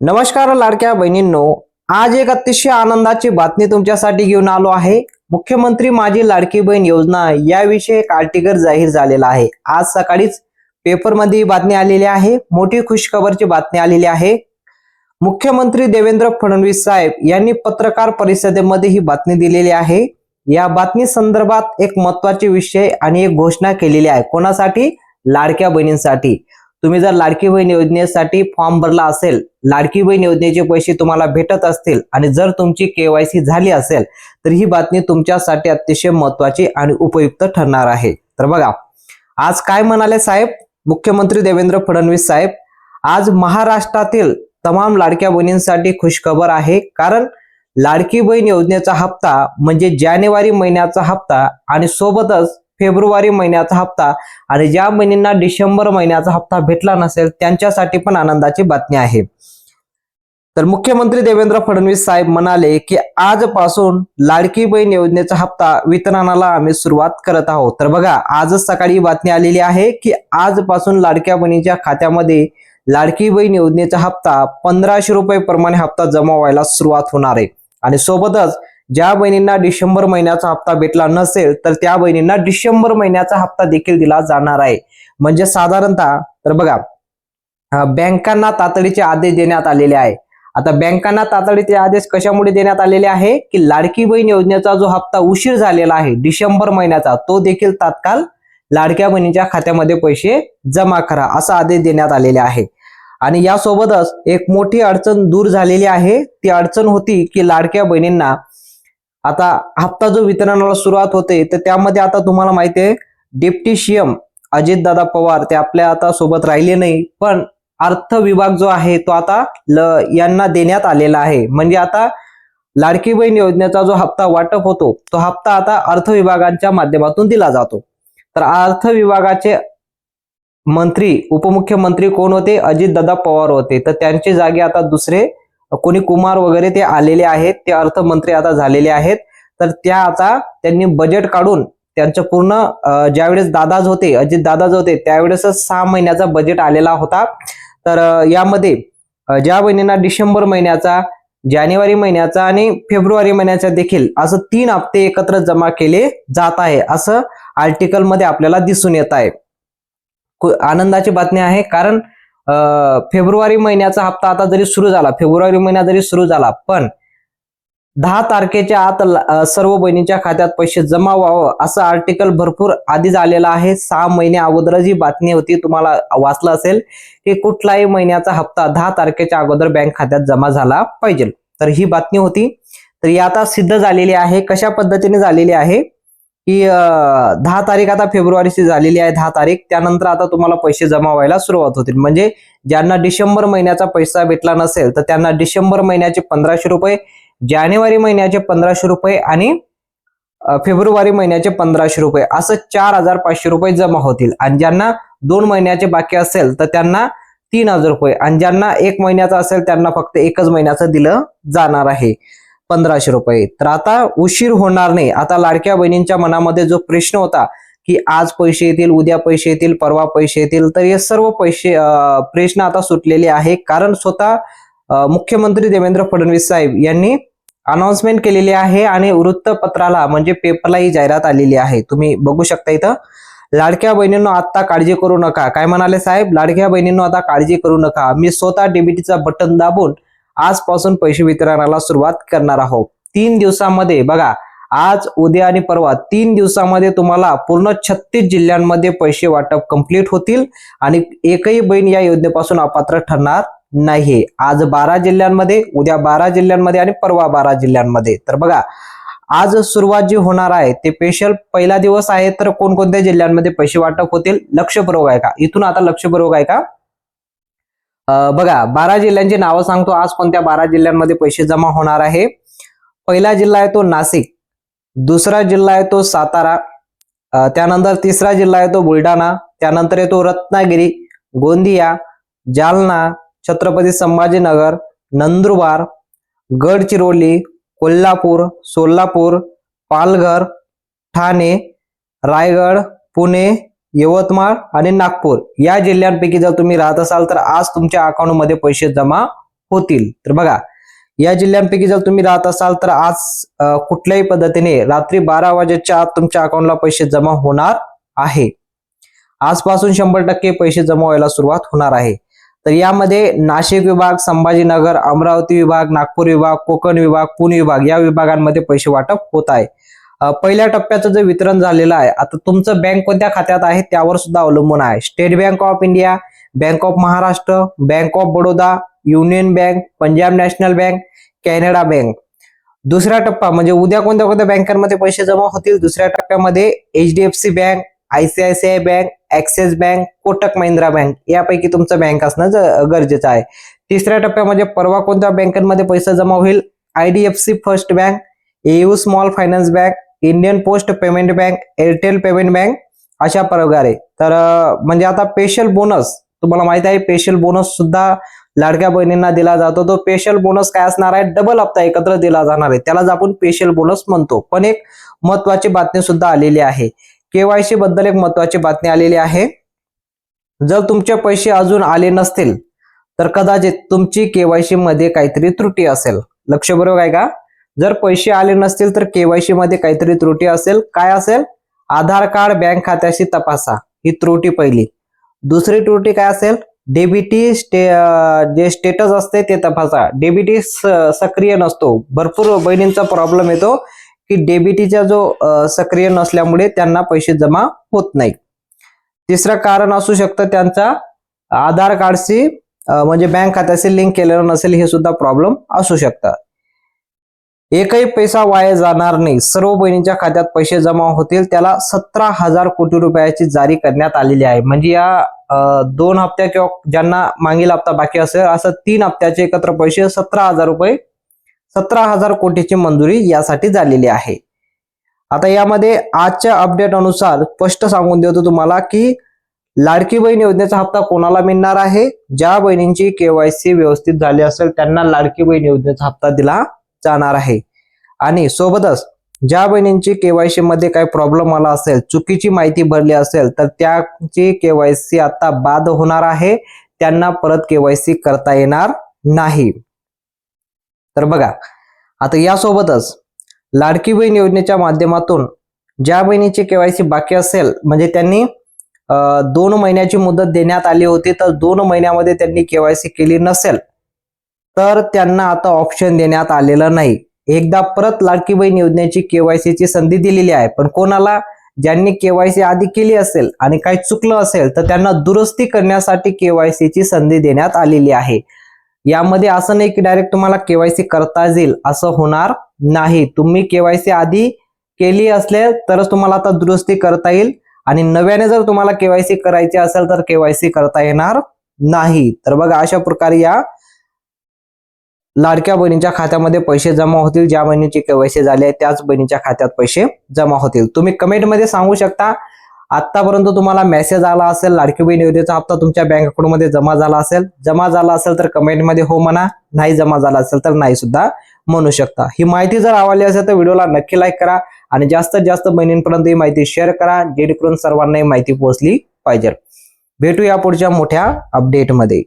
नमस्कार लाडक्या बहिणींनो, आज एक अतिशय आनंदाची बातमी तुमच्यासाठी घेऊन आलो आहे। मुख्यमंत्री माझी लाडकी बहीण योजना याविषयी एक आर्टिकल जाहीर झालेला आहे। आज सकाळीच पेपरमध्ये ही बातमी आलेली आहे। मोठी खुशखबरची बातमी आलेली आहे। मुख्यमंत्री देवेंद्र फडणवीस साहेब यांनी पत्रकार परिषदेमध्ये ही बातमी दिलेली आहे। या बातमी संदर्भात एक महत्त्वाचे विषय आणि एक घोषणा केलेली आहे। कोणासाठी? लाडक्या बहिणींसाठी। तुम्ही जर लाडकी बहीण योजनेसाठी फॉर्म भरला असेल, लाडकी बहीण योजनेचे पैसे तुम्हाला भेटत असतील आणि जर तुमची केवायसी झाली असेल तर ही बातमी तुमच्यासाठी अतिशय महत्त्वाची आणि उपयुक्त ठरणार आहे। तर बघा, आज काय म्हणाले साहेब मुख्यमंत्री देवेंद्र फडणवीस साहेब, आज महाराष्ट्रातील तमाम लाडक्या बहिणींसाठी खुशखबर आहे। कारण लाडकी बहीण योजनेचा हप्ता म्हणजे जानेवारी महिन्याचा हप्ता आणि सोबतच फेब्रुवारी महिन्याचा हप्ता आणि ज्या बहिणींना डिसेंबर महिन्याचा हप्ता भेटला नसेल त्यांच्यासाठी पण आनंदाची बातमी आहे। तर मुख्यमंत्री देवेंद्र फडणवीस साहेब म्हणाले की आजपासून लाडकी बहीण योजनेचा हप्ता वितरणाला आम्ही सुरुवात करत आहोत। तर बघा, आजच सकाळी बातमी आलेली आहे की आजपासून लाडक्या बहिणीच्या खात्यामध्ये लाडकी बहीण योजनेचा हप्ता 1500 रुपये प्रमाणे हप्ता जमा व्हायला सुरुवात होणार आहे। आणि सोबतच ज्या बहिणींना डिसेंबर महिन्याचा हप्ता भेटला नसेल तर त्या बहिणींना डिसेंबर महिन्याचा हप्ता देखील दिला जाणार आहे। म्हणजे साधारणतः तर बघा, बँकांना तातडीचे आदेश देण्यात आलेले आहे। आता बँकांना तातडीचे आदेश कशामुळे देण्यात आलेले आहे की लाडकी बहीण योजनेचा जो हप्ता उशीर झालेला आहे डिसेंबर महिन्याचा, तो देखील तात्काळ लाडक्या बहिणीच्या खात्यामध्ये पैसे जमा करा असा आदेश देण्यात आलेले आहे। आणि यासोबतच एक मोठी अडचण दूर झालेली आहे। ती अडचण होती की लाडक्या बहिणींना आता हप्ता जो वितरणाला सुरुवात होते तर त्यामध्ये आता तुम्हाला माहिती आहे डेप्टी सीएम अजितदादा पवार ते आपल्या आता सोबत राहिले नाही, पण अर्थ विभाग जो आहे तो आता यांना देण्यात आलेला आहे। म्हणजे आता लाडकी बहीण योजनेचा जो हप्ता वाटप होतो तो हप्ता आता अर्थ विभागाच्या माध्यमातून दिला जातो। तर अर्थ विभागाचे मंत्री उपमुख्यमंत्री कोण होते? अजितदादा पवार होते। तर त्यांच्या जागी आता दुसरे कोणी कुमार वगैरे ते आलेले आहेत, ते अर्थमंत्री आता झालेले आहेत। तर त्या आता त्यांनी बजेट काढून त्यांचं पूर्ण ज्यावेळेस दादाज होते अजित दादाज होते त्यावेळेसच 6 महिन्याचा बजेट आलेला होता। तर यामध्ये ज्या बहिणींना डिसेंबर महिन्याचा, जानेवारी महिन्याचा आणि फेब्रुवारी महिन्याचा देखील असं 3 हप्ते एकत्र जमा केले जात आहे असं आर्टिकल मध्ये आपल्याला दिसून येत आहे। आनंदाची बातमी आहे। कारण फेब्रुवारी महिन्याचा हप्ता आता जरी सुरू झाला, फेब्रुवारी महिना जरी सुरू झाला, पण 10 तारखेच्या आत सर्व बहिणींच्या खात्यात पैसे जमा व्हावं असं आर्टिकल भरपूर आधीच आलेलं आहे। 6 महिने अगोदर जी बातमी होती, तुम्हाला वाचलं असेल की कुठलाही महिन्याचा हप्ता 10 तारखेच्या अगोदर बँक खात्यात जमा झाला पाहिजे। तर ही बातमी होती। तर ही आता सिद्ध झालेली आहे। कशा पद्धतीने झालेली आहे की 10 तारीख आता फेब्रुवारीची झालेली आहे, 10 तारीख, त्यानंतर आता तुम्हाला पैसे जमा व्हायला सुरुवात होतील। म्हणजे ज्यांना डिसेंबर महिन्याचा पैसा भेटला नसेल तर त्यांना डिसेंबर महिन्याचे 1500 रुपये, जानेवारी महिन्याचे 1500 रुपये आणि फेब्रुवारी महिन्याचे 1500 रुपये असं 4500 रुपये जमा होतील। आणि ज्यांना 2 महिन्याचे बाकी असेल तर त्यांना 3000 रुपये आणि ज्यांना 1 महिन्याचा असेल त्यांना फक्त 1च महिन्याचं दिलं जाणार आहे 1500 रुपये। तर आता उशीर होणार नाही। आता लाडक्या बहिणींच्या मनामध्ये जो प्रश्न होता की आज पैसे येतील, उद्या पैसे येतील, परवा पैसे येतील, तर हे सर्व प्रश्न आता सुटलेले आहे। कारण स्वतः मुख्यमंत्री देवेंद्र फडणवीस साहेब यांनी अनाउन्समेंट केलेली आहे आणि वृत्तपत्राला म्हणजे पेपरला ही जाहिरात आलेली आहे। तुम्ही बघू शकता इथं, लाडक्या बहिणींनो आता काळजी करू नका। काय म्हणाले साहेब? लाडक्या बहिणींनो आता काळजी करू नका, मी स्वतः डीबीटीचा बटन दाबून आजपासून पैसे वितरणाला सुरुवात करणार आहोत। 3 दिवसामध्ये बघा, आज, उद्या आणि परवा 3 दिवसामध्ये तुम्हाला पूर्ण 36 जिल्ह्यांमध्ये पैसे वाटप कंप्लीट होतील आणि एकही बहीण या योजनेपासून अपात्र ठरणार नाही। आज 12 जिल्ह्यांमध्ये, उद्या 12 जिल्ह्यांमध्ये आणि परवा 12 जिल्ह्यांमध्ये। तर बघा, आज सुरुवात जी होणार आहे ते स्पेशल पहिला दिवस आहे। तर कोणकोणत्या जिल्ह्यांमध्ये पैसे वाटप होतील लक्षपूर्वक आहे का? इथून आता लक्षपूर्वक आहे का? बघा, 12 जिल्ह्यांची नावं सांगतो आज कोणत्या 12 जिल्ह्यांमध्ये पैसे जमा होणार आहे। पहिला जिल्हा आहे तो नाशिक, दुसरा जिल्हा आहे तो सातारा, त्यानंतर तिसरा जिल्हा आहे तो बुलढाणा, त्यानंतर येतो रत्नागिरी, गोंदिया, जालना, छत्रपती संभाजीनगर, नंदुरबार, गडचिरोली, कोल्हापूर, सोलापूर, पालघर, ठाणे, रायगड, पुणे, यवतमाळ आणि नागपूर या जिल्ह्यांपैकी जर तुम्ही राहत असाल तर आज तुमच्या अकाउंटमध्ये पैसे जमा होतील. तर बघा, या जिल्ह्यांपैकी जर तुम्ही राहत असाल तर आज कुठल्याही पद्धतीने रात्री 12 वाजेच्या आत तुमच्या अकाउंटला पैसे जमा होणार आहे. आजपासून 100% पैसे जमा व्हायला सुरुवात होणार आहे. तर यामध्ये नाशिक विभाग, संभाजीनगर, अमरावती विभाग, नागपूर विभाग, कोकण विभाग, पुणे विभाग या विभागांमध्ये पैसे वाटप होत आहे. पहिल्या टप्प्याचं जे वितरण झालेलं आहे, आता तुमचं बँक कोणत्या खात्यात आहे त्यावर सुद्धा अवलंबून आहे. State bank of India, bank of Maharashtra, bank of Baroda, union bank, Punjab national bank, Canada bank. दुसरा टप्पा म्हणजे उद्या कोणत्या कोणत्या बँकांमध्ये पैसे जमा होतील. दुसऱ्या टप्प्यामध्ये HDFC bank, ICICI bank, axis bank, Kotak Mahindra bank यापैकी तुमचं बँक असणं गरजेचं आहे. तिसऱ्या टप्प्यामध्ये परवा कोणत्या बँकांमध्ये पैसा जमा होईल. IDFC first bank, AU small finance bank, Indian post payment bank, Airtel payment bank अशा प्रकारे. तर म्हणजे आता स्पेशल बोनस तुम्हाला माहिती आहे, स्पेशल बोनस सुद्धा लाडक्या बहिणींना दिला जातो. तो स्पेशल बोनस काय असणार आहे, डबल हप्ता एकत्र दिला जाणार आहे, त्यालाच आपण स्पेशल बोनस म्हणतो. पण एक महत्वाची बातमी सुद्धा आलेली आहे. KYC बद्दल एक महत्वाची बातमी आलेली आहे. जर तुमचे पैसे अजून आले नसतील तर कदाचित तुमची KYC मध्ये काहीतरी त्रुटी असेल. लक्ष बरोबर आहे का? जर पैसे आले नसतील तर KYC मध्ये काहीतरी त्रुटी असेल. काय असेल? आधार कार्ड बँक खात्याशी तपासा, ही त्रुटी पहिली. दुसरी त्रुटी काय असेल? डेबिटी जे स्टेटस असते ते तपासा. डेबिटी सक्रिय नसतो. भरपूर बहिणींचा प्रॉब्लेम येतो की डेबिटीचा जो सक्रिय नसल्यामुळे त्यांना पैसे जमा होत नाही. तिसरं कारण असू शकतं त्यांचा आधार कार्डशी म्हणजे बँक खात्याशी लिंक केलेलं नसेल, हे सुद्धा प्रॉब्लेम असू शकतात. एकही पैसा वाया जाणार नाही. सर्व बहिणींच्या खात्यात पैसे जमा होतील. त्याला 17,000 कोटी रुपयाची जारी करण्यात आलेली आहे. म्हणजे या 2 हप्त्या किंवा ज्यांना मागील हप्ता बाकी असेल असं 3 हप्त्याचे एकत्र पैसे 17,000 कोटीची मंजुरी यासाठी झालेली आहे. आता यामध्ये आजच्या अपडेट अनुसार स्पष्ट सांगून देतो तुम्हाला की लाडकी बहीण योजनेचा हप्ता कोणाला मिळणार आहे. ज्या बहिणींची KYC व्यवस्थित झाली असेल त्यांना लाडकी बहीण योजनेचा हप्ता दिला जाणार आहे. आणि सोबतच ज्या बहिणींची KYC मध्ये काही प्रॉब्लेम आला असेल, चुकीची माहिती भरली असेल तर त्याची KYC आता बाद होणार आहे. त्यांना परत KYC करता येणार नाही. तर बघा, आता यासोबतच लाडकी बहीण योजनेच्या माध्यमातून ज्या बहिणीची KYC बाकी असेल, म्हणजे त्यांनी 2 महिन्याची मुदत देण्यात आली होती, तर 2 महिन्यामध्ये त्यांनी KYC केली नसेल तर त्यांना आता ऑप्शन देण्यात आलेलं नाही. एकदा परत लाडकी बहीण योजनेची KYC ची संधी दिलेली आहे. पण कोणाला? ज्यांनी KYC आधी केली असेल आणि काही चुकलं असेल तर त्यांना दुरुस्ती करण्यासाठी KYC ची संधी देण्यात आलेली आहे. यामध्ये असं नाही की डायरेक्ट तुम्हाला KYC करता येईल असं होणार नाही. तुम्ही KYC आधी केली असेल तरच तुम्हाला आता दुरुस्ती करता येईल आणि नव्याने जर तुम्हाला KYC करायची असेल तर KYC करता येणार नाही. तर बघा, अशा प्रकारे या लाडक्या बहिणीच्या खात्यामध्ये पैसे जमा होतील. ज्या बहिणीची KYC झाली आहे त्याच बहिणीच्या खात्यात पैसे जमा होतील. तुम्ही कमेंटमध्ये सांगू शकता आतापर्यंत तुम्हाला मेसेज आला असेल, लाडकी बहीण योजनेचा हप्ता तुमच्या बँक अकाउंट मध्ये जमा झाला असेल तर कमेंटमध्ये हो म्हणा, नाही जमा झाला असेल तर नाही सुद्धा म्हणू शकता. ही माहिती जर आवडली असेल तर व्हिडिओला नक्की लाईक करा आणि जास्तीत जास्त बहिणींपर्यंत ही माहिती शेअर करा, जेणेकरून सर्वांना ही माहिती पोहोचली पाहिजे. भेटूया पुढच्या मोठ्या अपडेटमध्ये.